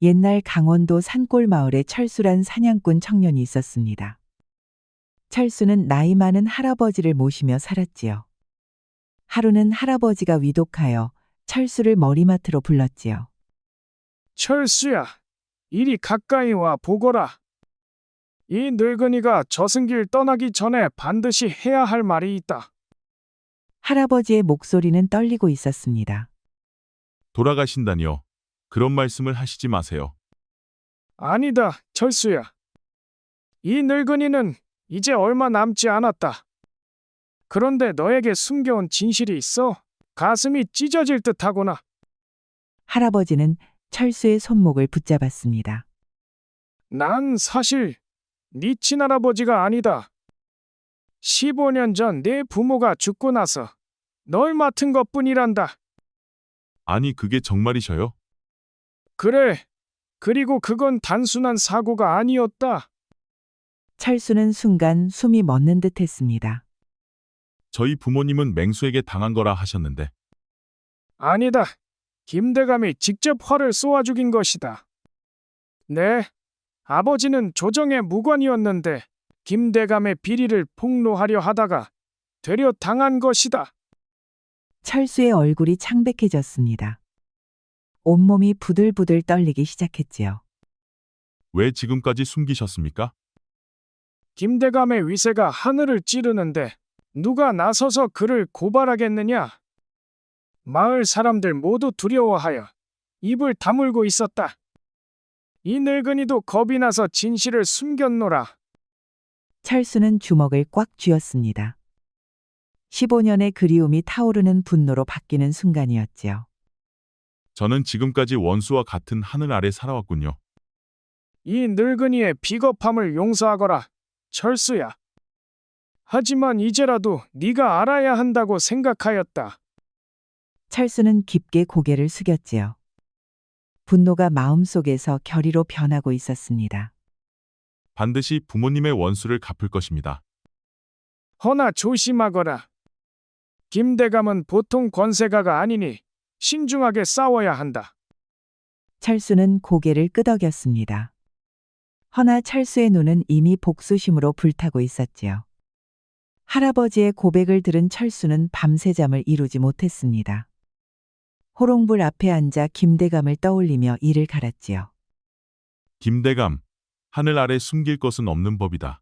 옛날 강원도 산골 마을에 철수란 사냥꾼 청년이 있었습니다. 철수는 나이 많은 할아버지를 모시며 살았지요. 하루는 할아버지가 위독하여 철수를 머리맡으로 불렀지요. 철수야, 이리 가까이 와 보거라. 이 늙은이가 저승길 떠나기 전에 반드시 해야 할 말이 있다. 할아버지의 목소리는 떨리고 있었습니다. 돌아가신다니요. 그런 말씀을 하시지 마세요. 아니다, 철수야. 이 늙은이는 이제 얼마 남지 않았다. 그런데 너에게 숨겨온 진실이 있어 가슴이 찢어질 듯하구나. 할아버지는 철수의 손목을 붙잡았습니다. 난 사실 네 친할아버지가 아니다. 15년 전 내 부모가 죽고 나서 널 맡은 것뿐이란다. 아니, 그게 정말이셔요? 그래. 그리고 그건 단순한 사고가 아니었다. 철수는 순간 숨이 멎는 듯 했습니다. 저희 부모님은 맹수에게 당한 거라 하셨는데. 아니다. 김대감이 직접 활을 쏘아 죽인 것이다. 네. 아버지는 조정의 무관이었는데 김대감의 비리를 폭로하려 하다가 되려 당한 것이다. 철수의 얼굴이 창백해졌습니다. 온몸이 부들부들 떨리기 시작했지요. 왜 지금까지 숨기셨습니까? 김대감의 위세가 하늘을 찌르는데 누가 나서서 그를 고발하겠느냐? 마을 사람들 모두 두려워하여 입을 다물고 있었다. 이 늙은이도 겁이 나서 진실을 숨겼노라. 철수는 주먹을 꽉 쥐었습니다. 15년의 그리움이 타오르는 분노로 바뀌는 순간이었지요. 저는 지금까지 원수와 같은 하늘 아래 살아왔군요. 이 늙은이의 비겁함을 용서하거라, 철수야. 하지만 이제라도 네가 알아야 한다고 생각하였다. 철수는 깊게 고개를 숙였지요. 분노가 마음속에서 결의로 변하고 있었습니다. 반드시 부모님의 원수를 갚을 것입니다. 허나 조심하거라. 김대감은 보통 권세가가 아니니 신중하게 싸워야 한다. 철수는 고개를 끄덕였습니다. 허나 철수의 눈은 이미 복수심으로 불타고 있었지요. 할아버지의 고백을 들은 철수는 밤새 잠을 이루지 못했습니다. 호롱불 앞에 앉아 김대감을 떠올리며 이를 갈았지요. 김대감, 하늘 아래 숨길 것은 없는 법이다.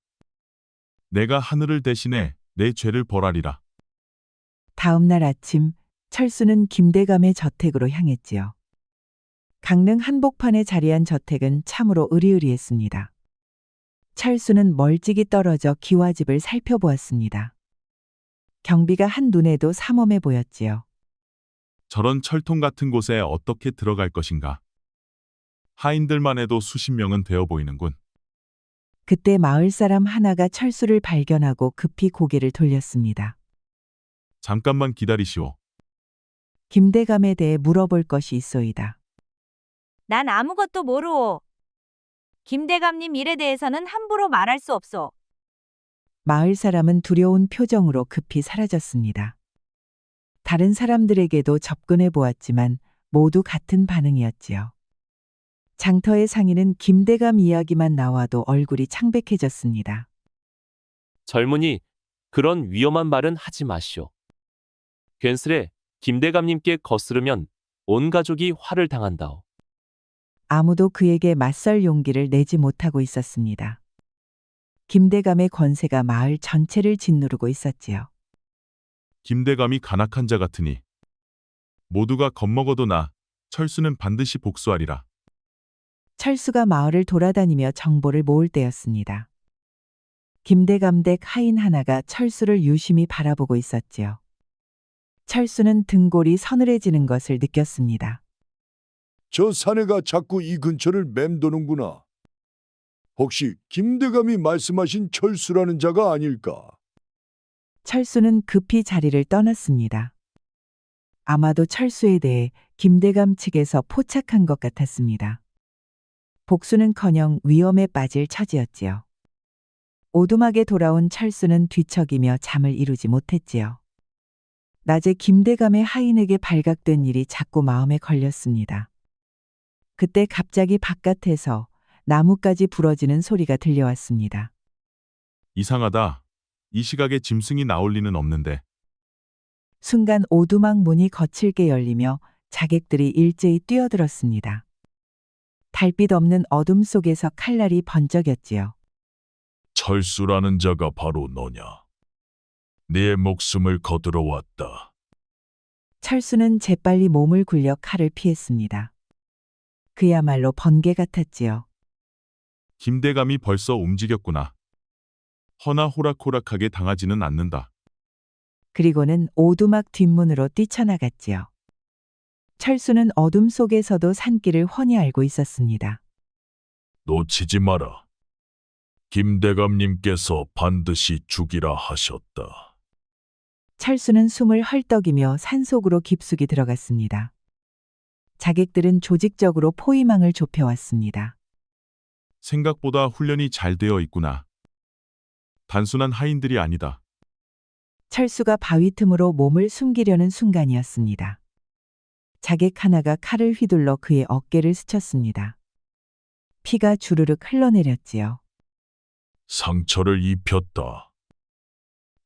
내가 하늘을 대신해 내 죄를 벌하리라. 다음 날 아침 철수는 김대감의 저택으로 향했지요. 강릉 한복판에 자리한 저택은 참으로 으리으리했습니다. 철수는 멀찍이 떨어져 기와집을 살펴보았습니다. 경비가 한눈에도 삼엄해 보였지요. 저런 철통 같은 곳에 어떻게 들어갈 것인가. 하인들만 해도 수십 명은 되어 보이는군. 그때 마을 사람 하나가 철수를 발견하고 급히 고개를 돌렸습니다. 잠깐만 기다리시오. 김대감에 대해 물어볼 것이 있소이다. 난 아무것도 모르오. 김대감님 일에 대해서는 함부로 말할 수 없소. 마을 사람은 두려운 표정으로 급히 사라졌습니다. 다른 사람들에게도 접근해 보았지만 모두 같은 반응이었지요. 장터의 상인은 김대감 이야기만 나와도 얼굴이 창백해졌습니다. 젊은이, 그런 위험한 말은 하지 마시오. 괜스레 김대감님께 거스르면 온 가족이 화를 당한다오. 아무도 그에게 맞설 용기를 내지 못하고 있었습니다. 김대감의 권세가 마을 전체를 짓누르고 있었지요. 김대감이 간악한 자 같으니 모두가 겁먹어도 나 철수는 반드시 복수하리라. 철수가 마을을 돌아다니며 정보를 모을 때였습니다. 김대감 댁 하인 하나가 철수를 유심히 바라보고 있었지요. 철수는 등골이 서늘해지는 것을 느꼈습니다. 저 사내가 자꾸 이 근처를 맴도는구나. 혹시 김대감이 말씀하신 철수라는 자가 아닐까? 철수는 급히 자리를 떠났습니다. 아마도 철수에 대해 김대감 측에서 포착한 것 같았습니다. 복수는커녕 위험에 빠질 처지였지요. 오두막에 돌아온 철수는 뒤척이며 잠을 이루지 못했지요. 낮에 김대감의 하인에게 발각된 일이 자꾸 마음에 걸렸습니다. 그때 갑자기 바깥에서 나무까지 부러지는 소리가 들려왔습니다. 이상하다. 이 시각에 짐승이 나올 리는 없는데. 순간 오두막 문이 거칠게 열리며 자객들이 일제히 뛰어들었습니다. 달빛 없는 어둠 속에서 칼날이 번쩍였지요. 철수라는 자가 바로 너냐? 네 목숨을 거두러 왔다. 철수는 재빨리 몸을 굴려 칼을 피했습니다. 그야말로 번개 같았지요. 김대감이 벌써 움직였구나. 허나 호락호락하게 당하지는 않는다. 그리고는 오두막 뒷문으로 뛰쳐나갔지요. 철수는 어둠 속에서도 산길을 훤히 알고 있었습니다. 놓치지 마라. 김대감님께서 반드시 죽이라 하셨다. 철수는 숨을 헐떡이며 산속으로 깊숙이 들어갔습니다. 자객들은 조직적으로 포위망을 좁혀왔습니다. 생각보다 훈련이 잘 되어 있구나. 단순한 하인들이 아니다. 철수가 바위 틈으로 몸을 숨기려는 순간이었습니다. 자객 하나가 칼을 휘둘러 그의 어깨를 스쳤습니다. 피가 주르륵 흘러내렸지요. 상처를 입혔다.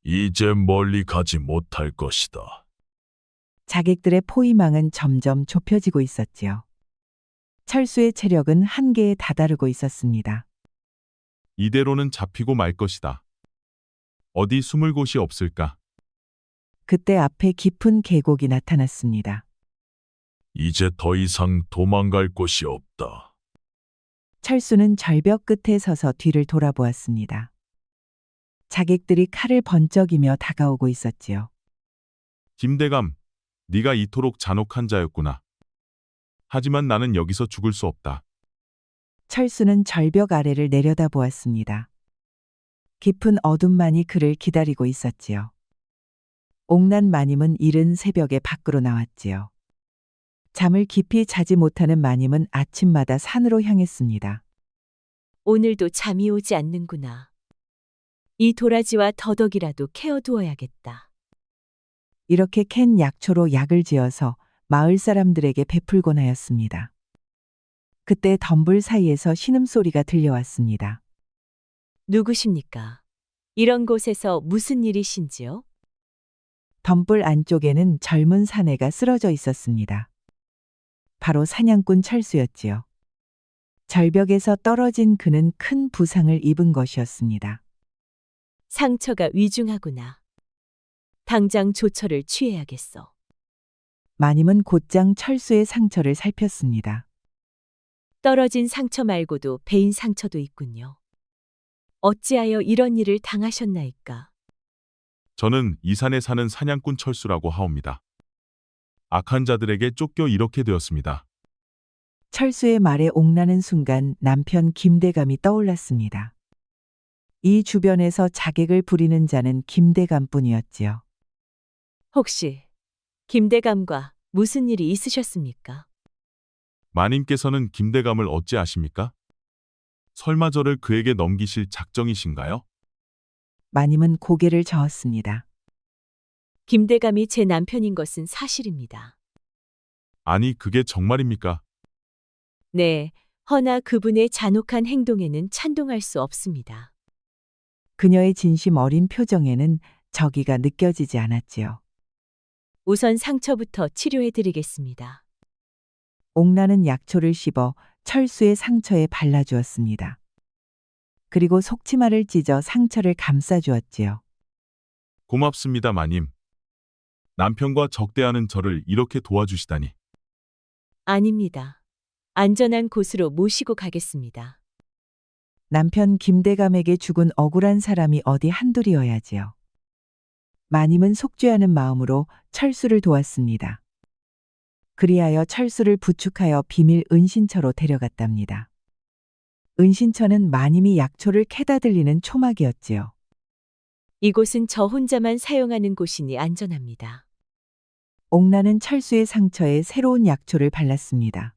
이제 멀리 가지 못할 것이다. 자객들의 포위망은 점점 좁혀지고 있었지요. 철수의 체력은 한계에 다다르고 있었습니다. 이대로는 잡히고 말 것이다. 어디 숨을 곳이 없을까? 그때 앞에 깊은 계곡이 나타났습니다. 이제 더 이상 도망갈 곳이 없다. 철수는 절벽 끝에 서서 뒤를 돌아보았습니다. 자객들이 칼을 번쩍이며 다가오고 있었지요. 김대감, 네가 이토록 잔혹한 자였구나. 하지만 나는 여기서 죽을 수 없다. 철수는 절벽 아래를 내려다보았습니다. 깊은 어둠만이 그를 기다리고 있었지요. 옥난 마님은 이른 새벽에 밖으로 나왔지요. 잠을 깊이 자지 못하는 마님은 아침마다 산으로 향했습니다. 오늘도 잠이 오지 않는구나. 이 도라지와 더덕이라도 캐어두어야겠다. 이렇게 캔 약초로 약을 지어서 마을 사람들에게 베풀곤 하였습니다. 그때 덤불 사이에서 신음소리가 들려왔습니다. 누구십니까? 이런 곳에서 무슨 일이신지요? 덤불 안쪽에는 젊은 사내가 쓰러져 있었습니다. 바로 사냥꾼 철수였지요. 절벽에서 떨어진 그는 큰 부상을 입은 것이었습니다. 상처가 위중하구나. 당장 조처를 취해야겠어. 마님은 곧장 철수의 상처를 살폈습니다. 떨어진 상처 말고도 베인 상처도 있군요. 어찌하여 이런 일을 당하셨나이까? 저는 이 산에 사는 사냥꾼 철수라고 하옵니다. 악한 자들에게 쫓겨 이렇게 되었습니다. 철수의 말에 옥나는 순간 남편 김대감이 떠올랐습니다. 이 주변에서 자객을 부리는 자는 김대감뿐이었지요. 혹시 김대감과 무슨 일이 있으셨습니까? 마님께서는 김대감을 어찌 아십니까? 설마 저를 그에게 넘기실 작정이신가요? 마님은 고개를 저었습니다. 김대감이 제 남편인 것은 사실입니다. 아니, 그게 정말입니까? 네, 허나 그분의 잔혹한 행동에는 찬동할 수 없습니다. 그녀의 진심 어린 표정에는 저기가 느껴지지 않았지요. 우선 상처부터 치료해 드리겠습니다. 옥나는 약초를 씹어 철수의 상처에 발라주었습니다. 그리고 속치마를 찢어 상처를 감싸주었지요. 고맙습니다, 마님. 남편과 적대하는 저를 이렇게 도와주시다니. 아닙니다. 안전한 곳으로 모시고 가겠습니다. 남편 김대감에게 죽은 억울한 사람이 어디 한둘이어야지요. 마님은 속죄하는 마음으로 철수를 도왔습니다. 그리하여 철수를 부축하여 비밀 은신처로 데려갔답니다. 은신처는 마님이 약초를 캐다 들리는 초막이었지요. 이곳은 저 혼자만 사용하는 곳이니 안전합니다. 옥나는 철수의 상처에 새로운 약초를 발랐습니다.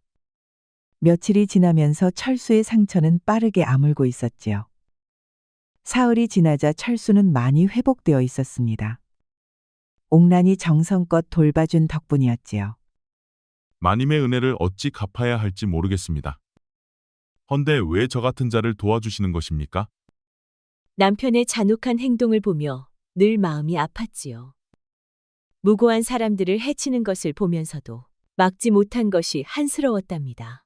며칠이 지나면서 철수의 상처는 빠르게 아물고 있었지요. 사흘이 지나자 철수는 많이 회복되어 있었습니다. 옥난이 정성껏 돌봐준 덕분이었지요. 마님의 은혜를 어찌 갚아야 할지 모르겠습니다. 헌데 왜 저 같은 자를 도와주시는 것입니까? 남편의 잔혹한 행동을 보며 늘 마음이 아팠지요. 무고한 사람들을 해치는 것을 보면서도 막지 못한 것이 한스러웠답니다.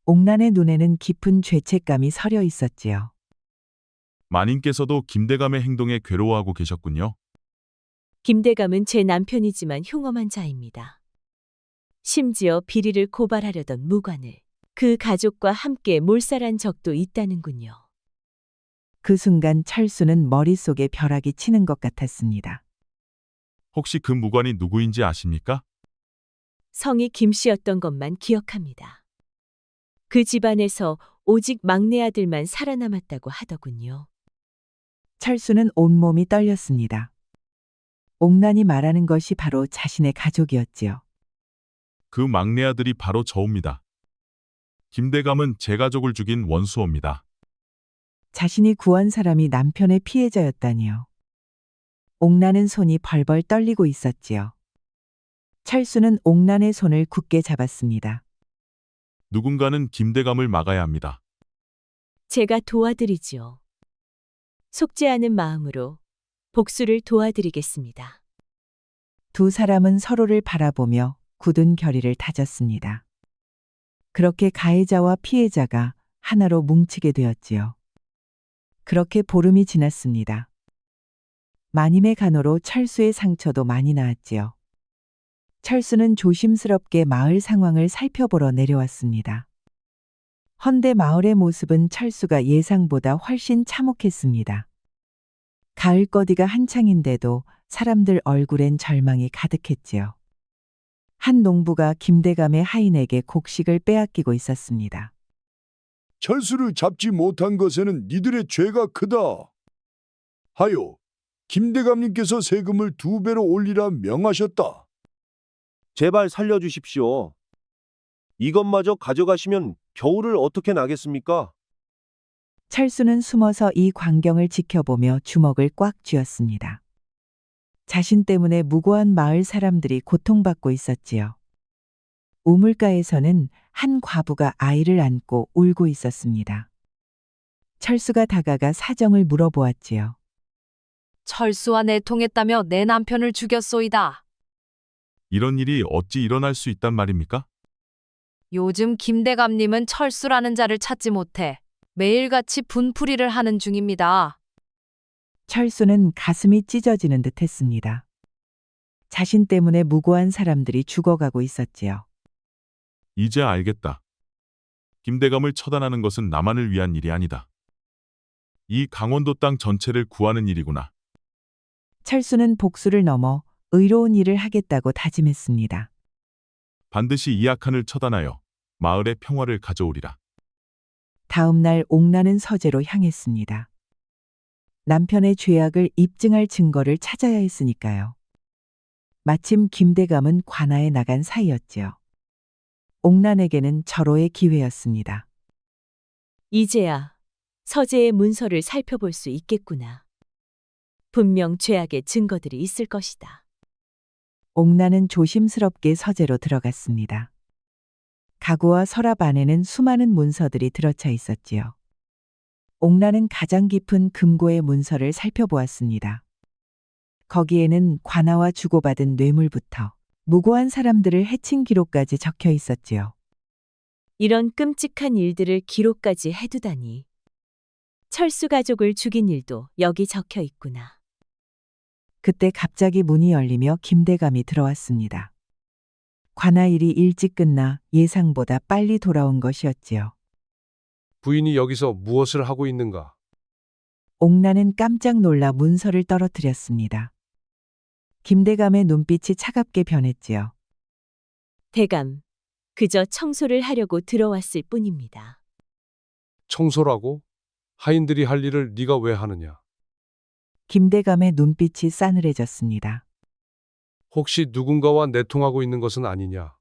옥란의 눈에는 깊은 죄책감이 서려 있었지요. 마님께서도 김대감의 행동에 괴로워하고 계셨군요. 김대감은 제 남편이지만 흉엄한 자입니다. 심지어 비리를 고발하려던 무관을 그 가족과 함께 몰살한 적도 있다는군요. 그 순간 철수는 머릿속에 벼락이 치는 것 같았습니다. 혹시 그 무관이 누구인지 아십니까? 성이 김씨였던 것만 기억합니다. 그 집안에서 오직 막내 아들만 살아남았다고 하더군요. 철수는 온몸이 떨렸습니다. 옥란이 말하는 것이 바로 자신의 가족이었지요. 그 막내 아들이 바로 저입니다. 김대감은 제 가족을 죽인 원수입니다. 자신이 구한 사람이 남편의 피해자였다니요. 옥란은 손이 벌벌 떨리고 있었지요. 철수는 옥란의 손을 굳게 잡았습니다. 누군가는 김대감을 막아야 합니다. 제가 도와드리지요. 속지 않은 마음으로 복수를 도와드리겠습니다. 두 사람은 서로를 바라보며 굳은 결의를 다졌습니다. 그렇게 가해자와 피해자가 하나로 뭉치게 되었지요. 그렇게 보름이 지났습니다. 마님의 간호로 철수의 상처도 많이 나았지요. 철수는 조심스럽게 마을 상황을 살펴보러 내려왔습니다. 헌데 마을의 모습은 철수가 예상보다 훨씬 참혹했습니다. 가을 거디가 한창인데도 사람들 얼굴엔 절망이 가득했지요. 한 농부가 김대감의 하인에게 곡식을 빼앗기고 있었습니다. 철수를 잡지 못한 것에는 니들의 죄가 크다. 하여 김대감님께서 세금을 2배로 올리라 명하셨다. 제발 살려주십시오. 이것마저 가져가시면 겨울을 어떻게 나겠습니까? 철수는 숨어서 이 광경을 지켜보며 주먹을 꽉 쥐었습니다. 자신 때문에 무고한 마을 사람들이 고통받고 있었지요. 우물가에서는 한 과부가 아이를 안고 울고 있었습니다. 철수가 다가가 사정을 물어보았지요. 철수와 내통했다며 내 남편을 죽였소이다. 이런 일이 어찌 일어날 수 있단 말입니까? 요즘 김대감님은 철수라는 자를 찾지 못해 매일같이 분풀이를 하는 중입니다. 철수는 가슴이 찢어지는 듯 했습니다. 자신 때문에 무고한 사람들이 죽어가고 있었지요. 이제 알겠다. 김대감을 처단하는 것은 나만을 위한 일이 아니다. 이 강원도 땅 전체를 구하는 일이구나. 철수는 복수를 넘어 의로운 일을 하겠다고 다짐했습니다. 반드시 이 악한을 처단하여 마을의 평화를 가져오리라. 다음 날 옥란은 서재로 향했습니다. 남편의 죄악을 입증할 증거를 찾아야 했으니까요. 마침 김대감은 관아에 나간 사이였지요. 옥란에게는 절호의 기회였습니다. 이제야 서재의 문서를 살펴볼 수 있겠구나. 분명 죄악의 증거들이 있을 것이다. 옥란은 조심스럽게 서재로 들어갔습니다. 가구와 서랍 안에는 수많은 문서들이 들어차 있었지요. 옥란은 가장 깊은 금고의 문서를 살펴보았습니다. 거기에는 관아와 주고받은 뇌물부터 무고한 사람들을 해친 기록까지 적혀 있었지요. 이런 끔찍한 일들을 기록까지 해두다니. 철수 가족을 죽인 일도 여기 적혀 있구나. 그때 갑자기 문이 열리며 김대감이 들어왔습니다. 관아 일이 일찍 끝나 예상보다 빨리 돌아온 것이었지요. 부인이 여기서 무엇을 하고 있는가? 옥란은 깜짝 놀라 문서를 떨어뜨렸습니다. 김대감의 눈빛이 차갑게 변했지요. 대감, 그저 청소를 하려고 들어왔을 뿐입니다. 청소라고? 하인들이 할 일을 네가 왜 하느냐? 김대감의 눈빛이 싸늘해졌습니다. 혹시 누군가와 내통하고 있는 것은 아니냐?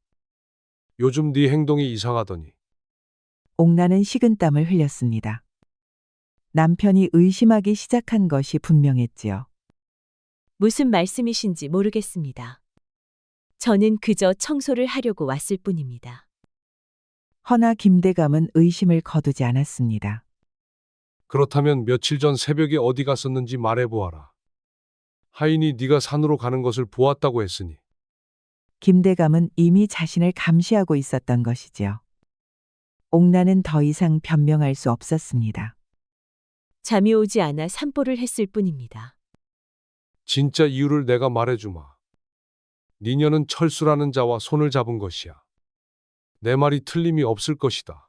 요즘 네 행동이 이상하더니. 옥란은 식은땀을 흘렸습니다. 남편이 의심하기 시작한 것이 분명했지요. 무슨 말씀이신지 모르겠습니다. 저는 그저 청소를 하려고 왔을 뿐입니다. 허나 김대감은 의심을 거두지 않았습니다. 그렇다면 며칠 전 새벽에 어디 갔었는지 말해보아라. 하인이 네가 산으로 가는 것을 보았다고 했으니 김대감은 이미 자신을 감시하고 있었던 것이지요. 옥나는 더 이상 변명할 수 없었습니다. 잠이 오지 않아 산보를 했을 뿐입니다. 진짜 이유를 내가 말해주마. 니녀는 철수라는 자와 손을 잡은 것이야. 내 말이 틀림이 없을 것이다.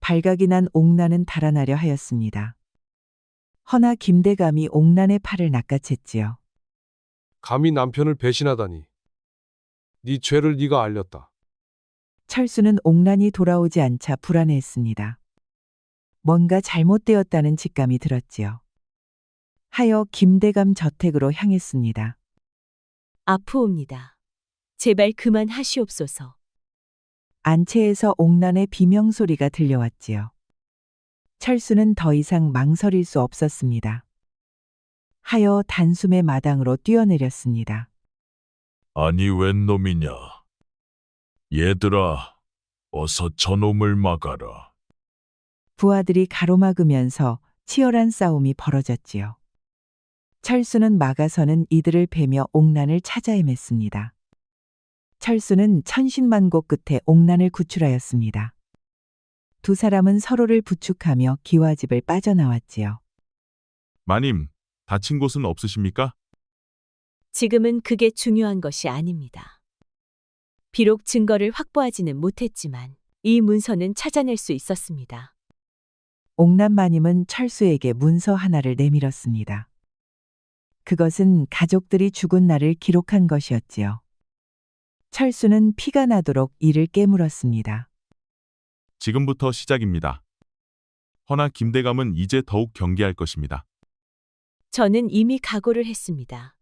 발각이 난 옥나는 달아나려 하였습니다. 허나 김대감이 옥난의 팔을 낚아챘지요. 감히 남편을 배신하다니. 네 죄를 네가 알렸다. 철수는 옥난이 돌아오지 않자 불안해했습니다. 뭔가 잘못되었다는 직감이 들었지요. 하여 김대감 저택으로 향했습니다. 아프옵니다. 제발 그만하시옵소서. 안채에서 옥난의 비명소리가 들려왔지요. 철수는 더 이상 망설일 수 없었습니다. 하여 단숨에 마당으로 뛰어내렸습니다. 아니 웬 놈이냐. 얘들아, 어서 저놈을 막아라. 부하들이 가로막으면서 치열한 싸움이 벌어졌지요. 철수는 막아서는 이들을 베며 옥난을 찾아 헤맸습니다. 철수는 천신만고 끝에 옥난을 구출하였습니다. 두 사람은 서로를 부축하며 기와집을 빠져나왔지요. 마님, 다친 곳은 없으십니까? 지금은 그게 중요한 것이 아닙니다. 비록 증거를 확보하지는 못했지만 이 문서는 찾아낼 수 있었습니다. 옥난 마님은 철수에게 문서 하나를 내밀었습니다. 그것은 가족들이 죽은 날을 기록한 것이었지요. 철수는 피가 나도록 이를 깨물었습니다. 지금부터 시작입니다. 허나 김대감은 이제 더욱 경계할 것입니다. 저는 이미 각오를 했습니다.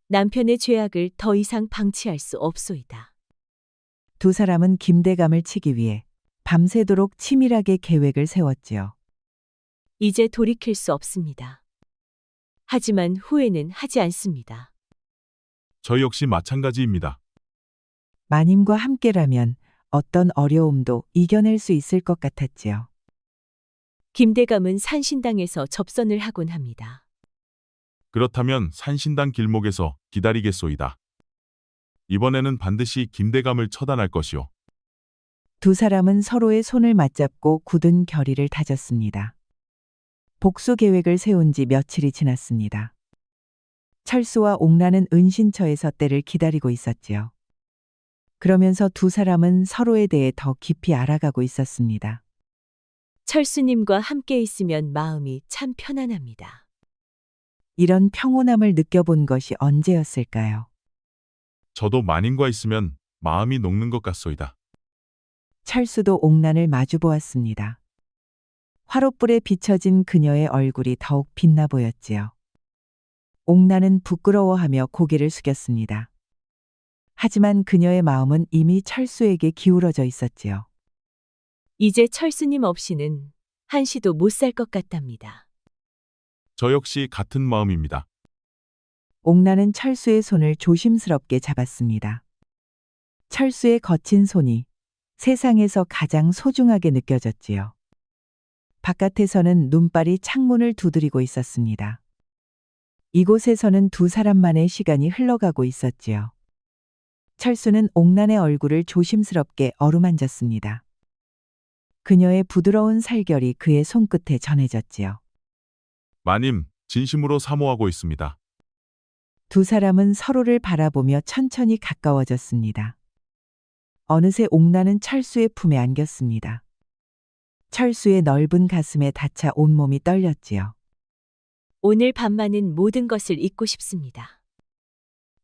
남편의 죄악을 더 이상 방치할 수 없소이다. 두 사람은 김대감을 치기 위해 밤새도록 치밀하게 계획을 세웠지요. 이제 돌이킬 수 없습니다. 하지만 후회는 하지 않습니다. 저희 역시 마찬가지입니다. 마님과 함께라면 어떤 어려움도 이겨낼 수 있을 것 같았지요. 김대감은 산신당에서 접선을 하곤 합니다. 그렇다면 산신당 길목에서 기다리겠소이다. 이번에는 반드시 김대감을 처단할 것이오. 두 사람은 서로의 손을 맞잡고 굳은 결의를 다졌습니다. 복수 계획을 세운 지 며칠이 지났습니다. 철수와 옥란은 은신처에서 때를 기다리고 있었지요. 그러면서 두 사람은 서로에 대해 더 깊이 알아가고 있었습니다. 철수님과 함께 있으면 마음이 참 편안합니다. 이런 평온함을 느껴본 것이 언제였을까요? 저도 마님과 있으면 마음이 녹는 것 같소이다. 철수도 옥란을 마주 보았습니다. 화롯불에 비춰진 그녀의 얼굴이 더욱 빛나 보였지요. 옥란은 부끄러워하며 고개를 숙였습니다. 하지만 그녀의 마음은 이미 철수에게 기울어져 있었지요. 이제 철수님 없이는 한시도 못 살 것 같답니다. 저 역시 같은 마음입니다. 옥란은 철수의 손을 조심스럽게 잡았습니다. 철수의 거친 손이 세상에서 가장 소중하게 느껴졌지요. 바깥에서는 눈발이 창문을 두드리고 있었습니다. 이곳에서는 두 사람만의 시간이 흘러가고 있었지요. 철수는 옥란의 얼굴을 조심스럽게 어루만졌습니다. 그녀의 부드러운 살결이 그의 손끝에 전해졌지요. 마님, 진심으로 사모하고 있습니다. 두 사람은 서로를 바라보며 천천히 가까워졌습니다. 어느새 옥란은 철수의 품에 안겼습니다. 철수의 넓은 가슴에 닿자 온몸이 떨렸지요. 오늘 밤만은 모든 것을 잊고 싶습니다.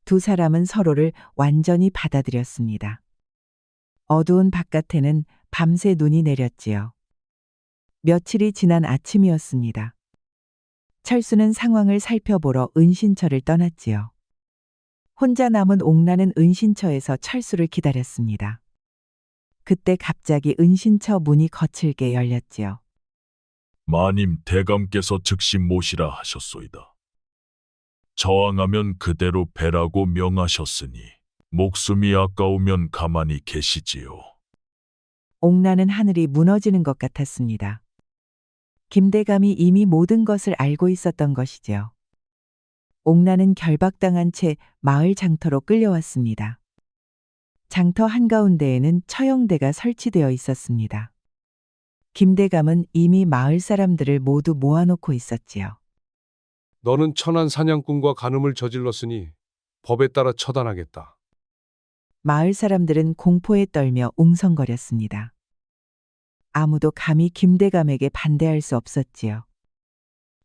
두 사람은 서로를 완전히 받아들였습니다. 어두운 바깥에는 밤새 눈이 내렸지요. 며칠이 지난 아침이었습니다. 철수는 상황을 살펴보러 은신처를 떠났지요. 혼자 남은 옥란은 은신처에서 철수를 기다렸습니다. 그때 갑자기 은신처 문이 거칠게 열렸지요. 마님 대감께서 즉시 모시라 하셨소이다. 저항하면 그대로 배라고 명하셨으니 목숨이 아까우면 가만히 계시지요. 옥나는 하늘이 무너지는 것 같았습니다. 김대감이 이미 모든 것을 알고 있었던 것이지요. 옥나는 결박당한 채 마을 장터로 끌려왔습니다. 장터 한가운데에는 처형대가 설치되어 있었습니다. 김대감은 이미 마을 사람들을 모두 모아놓고 있었지요. 너는 천한 사냥꾼과 간음을 저질렀으니 법에 따라 처단하겠다. 마을 사람들은 공포에 떨며 웅성거렸습니다. 아무도 감히 김대감에게 반대할 수 없었지요.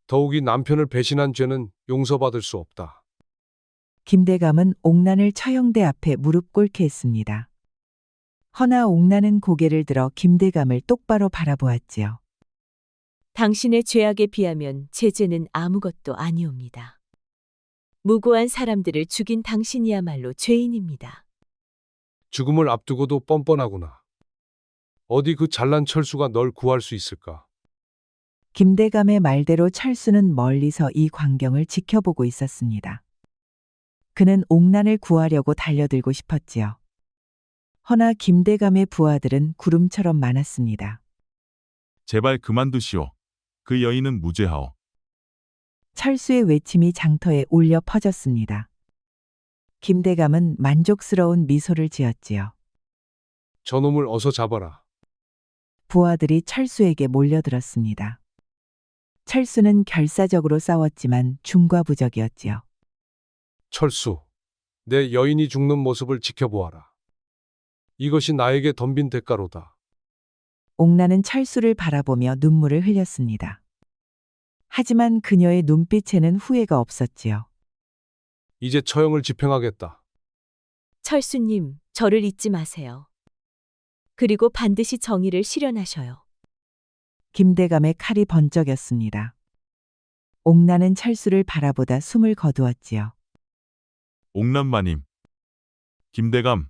더욱이 남편을 배신한 죄는 용서받을 수 없다. 김대감은 옥난을 처형대 앞에 무릎 꿇게 했습니다. 허나 옥난은 고개를 들어 김대감을 똑바로 바라보았지요. 당신의 죄악에 비하면 제 죄는 아무것도 아니옵니다. 무고한 사람들을 죽인 당신이야말로 죄인입니다. 죽음을 앞두고도 뻔뻔하구나. 어디 그 잘난 철수가 널 구할 수 있을까? 김대감의 말대로 철수는 멀리서 이 광경을 지켜보고 있었습니다. 그는 옥난을 구하려고 달려들고 싶었지요. 허나 김대감의 부하들은 구름처럼 많았습니다. 제발 그만두시오. 그 여인은 무죄하오. 철수의 외침이 장터에 울려 퍼졌습니다. 김대감은 만족스러운 미소를 지었지요. 저놈을 어서 잡아라. 부하들이 철수에게 몰려들었습니다. 철수는 결사적으로 싸웠지만 중과부적이었지요. 철수, 내 여인이 죽는 모습을 지켜보아라. 이것이 나에게 덤빈 대가로다. 옥나는 철수를 바라보며 눈물을 흘렸습니다. 하지만 그녀의 눈빛에는 후회가 없었지요. 이제 처형을 집행하겠다. 철수님, 저를 잊지 마세요. 그리고 반드시 정의를 실현하셔요. 김대감의 칼이 번쩍였습니다. 옥나는 철수를 바라보다 숨을 거두었지요. 옥남마님. 김대감,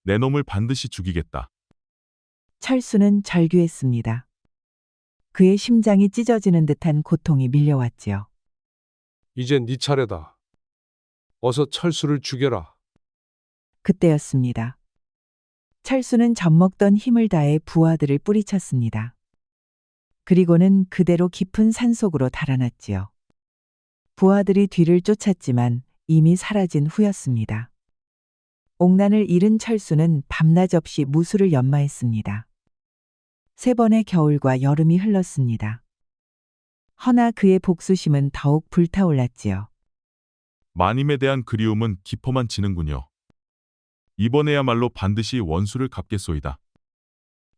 내 놈을 반드시 죽이겠다. 철수는 절규했습니다. 그의 심장이 찢어지는 듯한 고통이 밀려왔지요. 이제 네 차례다. 어서 철수를 죽여라. 그때였습니다. 철수는 젖먹던 힘을 다해 부하들을 뿌리쳤습니다. 그리고는 그대로 깊은 산속으로 달아났지요. 부하들이 뒤를 쫓았지만 이미 사라진 후였습니다. 옥난을 잃은 철수는 밤낮 없이 무술을 연마했습니다. 3번의 겨울과 여름이 흘렀습니다. 허나 그의 복수심은 더욱 불타올랐지요. 마님에 대한 그리움은 깊어만 지는군요. 이번에야말로 반드시 원수를 갚겠소이다.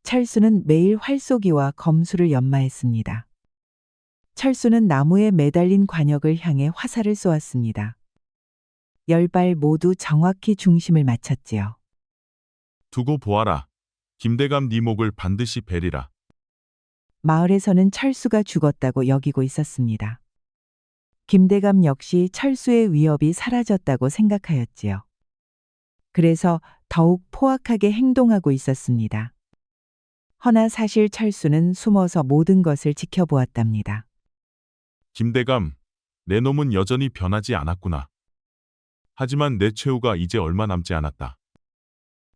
철수는 매일 활쏘기와 검수를 연마했습니다. 철수는 나무에 매달린 관역을 향해 화살을 쏘았습니다. 10발 모두 정확히 중심을 맞췄지요. 두고 보아라. 김대감 네 목을 반드시 베리라. 마을에서는 철수가 죽었다고 여기고 있었습니다. 김대감 역시 철수의 위협이 사라졌다고 생각하였지요. 그래서 더욱 포악하게 행동하고 있었습니다. 허나 사실 철수는 숨어서 모든 것을 지켜보았답니다. 김대감, 내 놈은 여전히 변하지 않았구나. 하지만 내 최후가 이제 얼마 남지 않았다.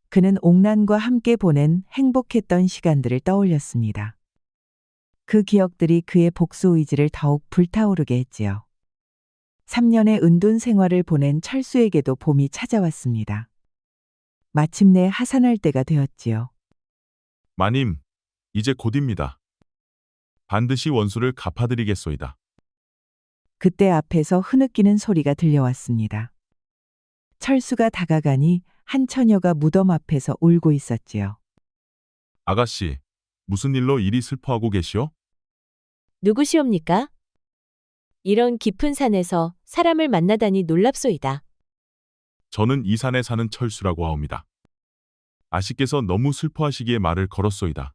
그는 옥난과 함께 보낸 행복했던 시간들을 떠올렸습니다. 그 기억들이 그의 복수 의지를 더욱 불타오르게 했지요. 3년의 은둔 생활을 보낸 철수에게도 봄이 찾아왔습니다. 마침내 하산할 때가 되었지요. 마님, 이제 곧입니다. 반드시 원수를 갚아드리겠소이다. 그때 앞에서 흐느끼는 소리가 들려왔습니다. 철수가 다가가니 한 처녀가 무덤 앞에서 울고 있었지요. 아가씨, 무슨 일로 이리 슬퍼하고 계시오? 누구시옵니까? 이런 깊은 산에서 사람을 만나다니 놀랍소이다. 저는 이 산에 사는 철수라고 하옵니다. 아씨께서 너무 슬퍼하시기에 말을 걸었소이다.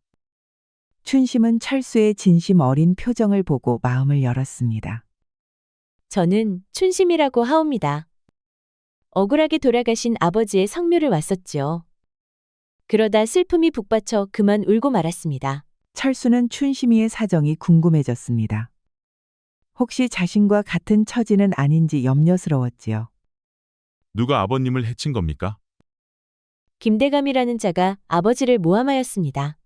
춘심은 철수의 진심 어린 표정을 보고 마음을 열었습니다. 저는 춘심이라고 하옵니다. 억울하게 돌아가신 아버지의 성묘를 왔었지요. 그러다 슬픔이 북받쳐 그만 울고 말았습니다. 철수는 춘심이의 사정이 궁금해졌습니다. 혹시 자신과 같은 처지는 아닌지 염려스러웠지요. 누가 아버님을 해친 겁니까? 김대감이라는 자가 아버지를 모함하였습니다.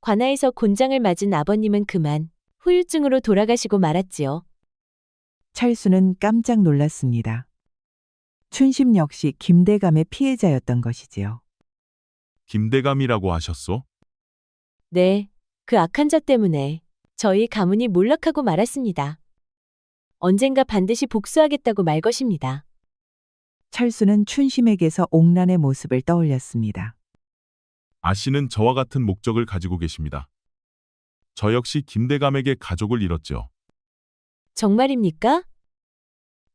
관아에서 곤장을 맞은 아버님은 그만 후유증으로 돌아가시고 말았지요. 철수는 깜짝 놀랐습니다. 춘심 역시 김대감의 피해자였던 것이지요. 김대감이라고 하셨소? 네, 그 악한 자 때문에 저희 가문이 몰락하고 말았습니다. 언젠가 반드시 복수하겠다고 말 것입니다. 철수는 춘심에게서 옥란의 모습을 떠올렸습니다. 아씨는 저와 같은 목적을 가지고 계십니다. 저 역시 김대감에게 가족을 잃었죠. 정말입니까?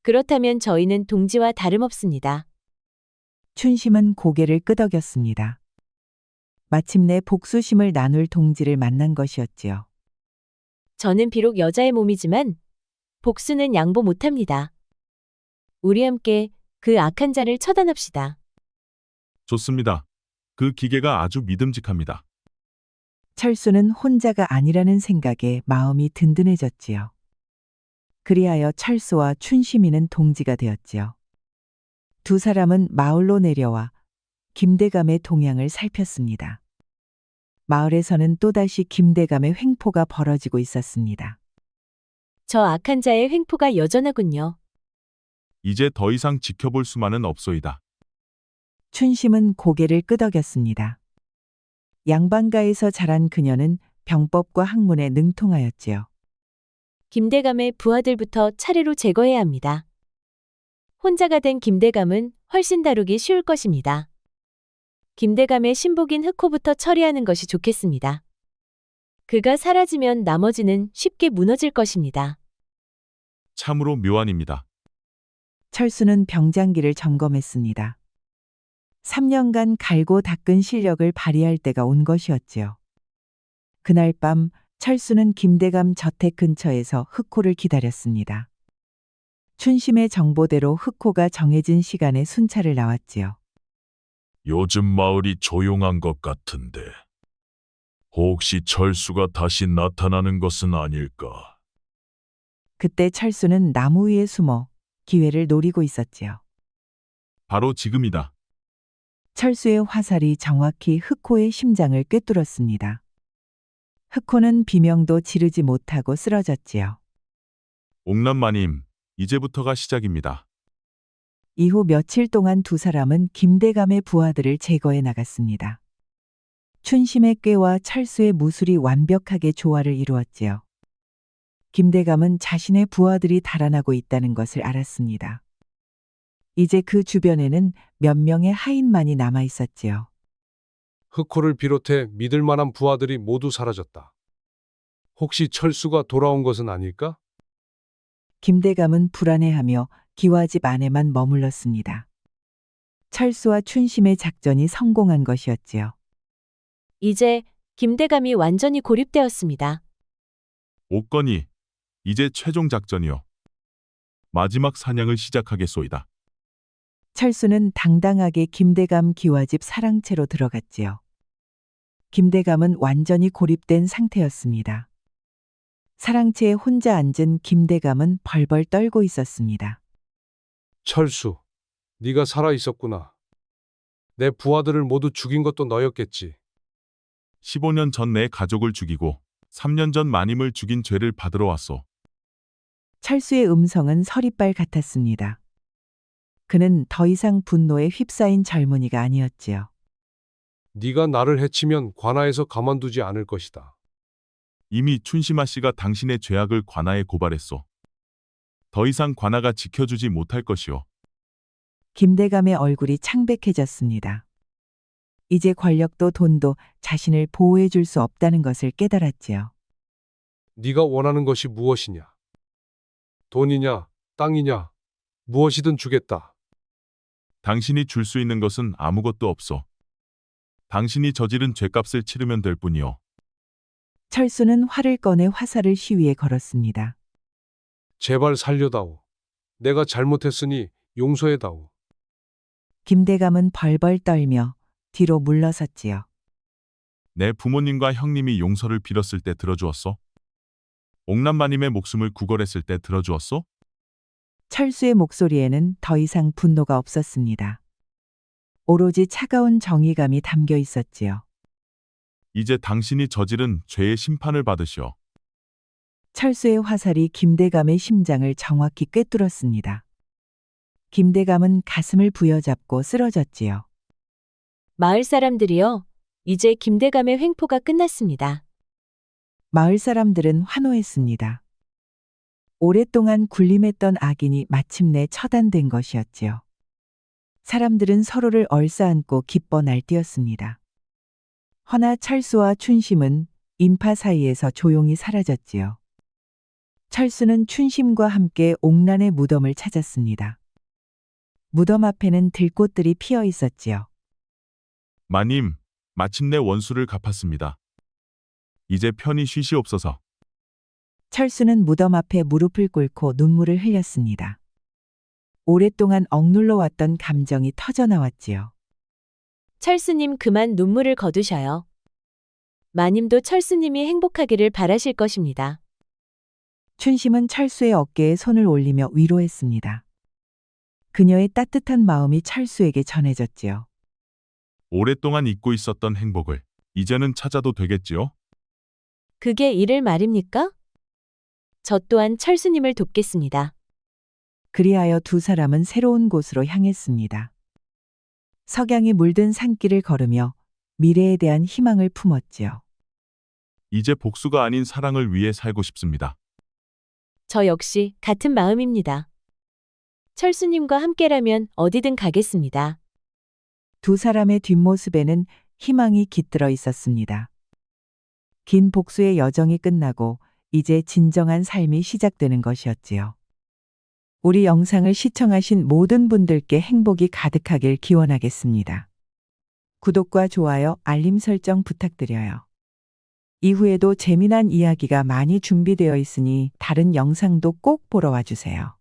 그렇다면 저희는 동지와 다름없습니다. 춘심은 고개를 끄덕였습니다. 마침내 복수심을 나눌 동지를 만난 것이었지요. 저는 비록 여자의 몸이지만 복수는 양보 못합니다. 우리 함께 그 악한 자를 처단합시다. 좋습니다. 그 기계가 아주 믿음직합니다. 철수는 혼자가 아니라는 생각에 마음이 든든해졌지요. 그리하여 철수와 춘심이는 동지가 되었지요. 두 사람은 마을로 내려와 김대감의 동향을 살폈습니다. 마을에서는 또다시 김대감의 횡포가 벌어지고 있었습니다. 저 악한 자의 횡포가 여전하군요. 이제 더 이상 지켜볼 수만은 없소이다. 춘심은 고개를 끄덕였습니다. 양반가에서 자란 그녀는 병법과 학문에 능통하였지요. 김대감의 부하들부터 차례로 제거해야 합니다. 혼자가 된 김대감은 훨씬 다루기 쉬울 것입니다. 김대감의 신복인 흑호부터 처리하는 것이 좋겠습니다. 그가 사라지면 나머지는 쉽게 무너질 것입니다. 참으로 묘안입니다. 철수는 병장기를 점검했습니다. 3년간 갈고 닦은 실력을 발휘할 때가 온 것이었지요. 그날 밤 철수는 김대감 저택 근처에서 흑호를 기다렸습니다. 춘심의 정보대로 흑호가 정해진 시간에 순찰을 나왔지요. 요즘 마을이 조용한 것 같은데 혹시 철수가 다시 나타나는 것은 아닐까? 그때 철수는 나무 위에 숨어 기회를 노리고 있었지요. 바로 지금이다. 철수의 화살이 정확히 흑호의 심장을 꿰뚫었습니다. 흑호는 비명도 지르지 못하고 쓰러졌지요. 옥남마님, 이제부터가 시작입니다. 이후 며칠 동안 두 사람은 김대감의 부하들을 제거해 나갔습니다. 춘심의 꾀와 철수의 무술이 완벽하게 조화를 이루었지요. 김대감은 자신의 부하들이 달아나고 있다는 것을 알았습니다. 이제 그 주변에는 몇 명의 하인만이 남아 있었지요. 흑호를 비롯해 믿을 만한 부하들이 모두 사라졌다. 혹시 철수가 돌아온 것은 아닐까? 김대감은 불안해하며 기와집 안에만 머물렀습니다. 철수와 춘심의 작전이 성공한 것이었지요. 이제 김대감이 완전히 고립되었습니다. 옥건이, 이제 최종 작전이요. 마지막 사냥을 시작하겠소이다. 철수는 당당하게 김대감 기와집 사랑채로 들어갔지요. 김대감은 완전히 고립된 상태였습니다. 사랑채에 혼자 앉은 김대감은 벌벌 떨고 있었습니다. 철수, 네가 살아 있었구나. 내 부하들을 모두 죽인 것도 너였겠지. 15년 전 내 가족을 죽이고 3년 전 마님을 죽인 죄를 받으러 왔소. 철수의 음성은 서리빨 같았습니다. 그는 더 이상 분노에 휩싸인 젊은이가 아니었지요. 네가 나를 해치면 관아에서 가만두지 않을 것이다. 이미 춘심아 씨가 당신의 죄악을 관아에 고발했소. 더 이상 관아가 지켜주지 못할 것이오. 김대감의 얼굴이 창백해졌습니다. 이제 권력도 돈도 자신을 보호해 줄 수 없다는 것을 깨달았지요. 네가 원하는 것이 무엇이냐? 돈이냐, 땅이냐, 무엇이든 주겠다. 당신이 줄 수 있는 것은 아무것도 없소. 당신이 저지른 죄값을 치르면 될 뿐이오. 철수는 활을 꺼내 화살을 시위에 걸었습니다. 제발 살려다오. 내가 잘못했으니 용서해다오. 김대감은 벌벌 떨며 뒤로 물러섰지요. 내 부모님과 형님이 용서를 빌었을 때 들어주었소? 옥남마님의 목숨을 구걸했을 때 들어주었소? 철수의 목소리에는 더 이상 분노가 없었습니다. 오로지 차가운 정의감이 담겨 있었지요. 이제 당신이 저지른 죄의 심판을 받으시오. 철수의 화살이 김대감의 심장을 정확히 꿰뚫었습니다. 김대감은 가슴을 부여잡고 쓰러졌지요. 마을 사람들이요. 이제 김대감의 횡포가 끝났습니다. 마을 사람들은 환호했습니다. 오랫동안 군림했던 악인이 마침내 처단된 것이었지요. 사람들은 서로를 얼싸안고 기뻐 날뛰었습니다. 허나 철수와 춘심은 인파 사이에서 조용히 사라졌지요. 철수는 춘심과 함께 옥란의 무덤을 찾았습니다. 무덤 앞에는 들꽃들이 피어 있었지요. 마님, 마침내 원수를 갚았습니다. 이제 편히 쉬시옵소서. 철수는 무덤 앞에 무릎을 꿇고 눈물을 흘렸습니다. 오랫동안 억눌러 왔던 감정이 터져나왔지요. 철수님 그만 눈물을 거두셔요. 마님도 철수님이 행복하기를 바라실 것입니다. 춘심은 철수의 어깨에 손을 올리며 위로했습니다. 그녀의 따뜻한 마음이 철수에게 전해졌지요. 오랫동안 잊고 있었던 행복을 이제는 찾아도 되겠지요? 그게 이를 말입니까? 저 또한 철수님을 돕겠습니다. 그리하여 두 사람은 새로운 곳으로 향했습니다. 석양이 물든 산길을 걸으며 미래에 대한 희망을 품었지요. 이제 복수가 아닌 사랑을 위해 살고 싶습니다. 저 역시 같은 마음입니다. 철수님과 함께라면 어디든 가겠습니다. 두 사람의 뒷모습에는 희망이 깃들어 있었습니다. 긴 복수의 여정이 끝나고 이제 진정한 삶이 시작되는 것이었지요. 우리 영상을 시청하신 모든 분들께 행복이 가득하길 기원하겠습니다. 구독과 좋아요, 알림 설정 부탁드려요. 이후에도 재미난 이야기가 많이 준비되어 있으니 다른 영상도 꼭 보러 와주세요.